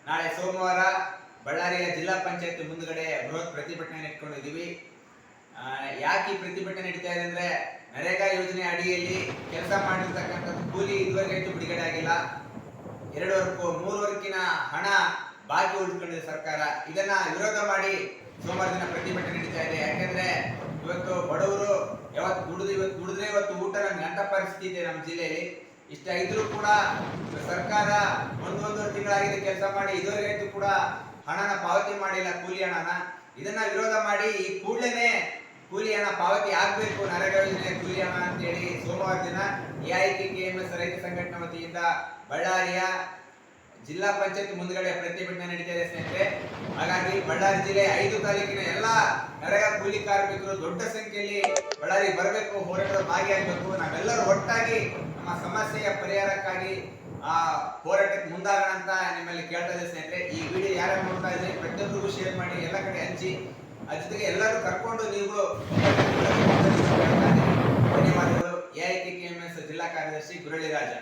ನಾಳೆ ಸೋಮವಾರ ಬಳ್ಳಾರಿಯ ಜಿಲ್ಲಾ ಪಂಚಾಯತ್ ಮುಂದುಗಡೆ ಬೃಹತ್ ಪ್ರತಿಭಟನೆ ಇಟ್ಕೊಂಡಿದ್ದೀವಿ. ಯಾಕೆ ಈ ಪ್ರತಿಭಟನೆ ನಡೀತಾ ಇದೆ ಅಂದ್ರೆ, ನರೇಗಾ ಯೋಜನೆ ಅಡಿಯಲ್ಲಿ ಕೆಲಸ ಮಾಡಿರ್ತಕ್ಕಂಥದ್ದು ಕೂಲಿ ಇದುವರೆಗೆ ಬಿಡುಗಡೆ ಆಗಿಲ್ಲ. 3 ವರ್ಷಕ್ಕಿನ ಹಣ ಬಾಕಿ ಉಳಿದುಕೊಂಡಿದೆ ಸರ್ಕಾರ. ಇದನ್ನ ವಿರೋಧ ಮಾಡಿ ಸೋಮವಾರ ದಿನ ಪ್ರತಿಭಟನೆ ನಡೀತಾ ಇದೆ. ಯಾಕೆಂದ್ರೆ ಇವತ್ತು ಬಡವರು ಇವತ್ತು ದುಡಿದ್ರೆ ಇವತ್ತು ಊಟ ಗಂಟ ಪರಿಸ್ಥಿತಿ ಇದೆ ನಮ್ಮ ಜಿಲ್ಲೆಯಲ್ಲಿ. ಇಷ್ಟ ಇದ್ರೂ ಕೂಡ ಸರ್ಕಾರ ಒಂದೂವರೆ ತಿಂಗಳಾಗಿದೆ ಕೆಲಸ ಮಾಡಿ, ಇದುವರೆಗೂ ಕೂಡ ಹಣನ ಪಾವತಿ ಮಾಡಿಲ್ಲ, ಕೂಲಿ ಹಣನ. ಇದನ್ನ ವಿರೋಧ ಮಾಡಿ ಈ ಕೂಡಲೇ ಕೂಲಿ ಹಣ ಪಾವತಿ ಆಗ್ಬೇಕು, ನರೇಗಾ ಯೋಜನೆ ಕೂಲಿ ಹಣ ಅಂತೇಳಿ ಸೋಮವಾರ ದಿನ AIKKMS ರೈತ ಸಂಘಟನೆ ವತಿಯಿಂದ ಬಳ್ಳಾರಿಯ ಜಿಲ್ಲಾ ಪಂಚಾಯತ್ ಮುಂದುಗಡೆ ಪ್ರತಿಭಟನೆ ನಡೀತಾ ಇದೆ ಸ್ನೇಹಿತರೆ. ಹಾಗಾಗಿ ಬಳ್ಳಾರಿ ಜಿಲ್ಲೆ 5 ತಾಲೂಕಿನ ಎಲ್ಲಾ ನರೇಗಾ ಕೂಲಿ ಕಾರ್ಮಿಕರು ದೊಡ್ಡ ಸಂಖ್ಯೆಯಲ್ಲಿ ಬಳ್ಳಾರಿ ಬರಬೇಕು, ಹೋರಾಟದ ಭಾಗಿಯಾಗಬೇಕು. ನಾವೆಲ್ಲರೂ ಒಟ್ಟಾಗಿ ನಮ್ಮ ಸಮಸ್ಯೆಯ ಪರಿಹಾರಕ್ಕಾಗಿ ಹೋರಾಟಕ್ಕೆ ಮುಂದಾಗೋಣ ಅಂತ ನಿಮ್ಮಲ್ಲಿ ಕೇಳ್ತಾ ಇದ್ದೆ ಸ್ನೇಹಿತರೆ. ಈ ವಿಡಿಯೋ ಯಾರ್ಯಾರು ನೋಡ್ತಾ ಇದ್ರೆ ಪ್ರತಿಯೊಬ್ಬರಿಗೂ ಶೇರ್ ಮಾಡಿ, ಎಲ್ಲ ಕಡೆ ಹಂಚಿ. ಅದ್ರ ಜೊತೆಗೆ ಎಲ್ಲರೂ ಕರ್ಕೊಂಡು ನೀವು ಧನ್ಯವಾದಗಳು. AIKKMS ಜಿಲ್ಲಾ ಕಾರ್ಯದರ್ಶಿ ಗುರಳಿ ರಾಜ.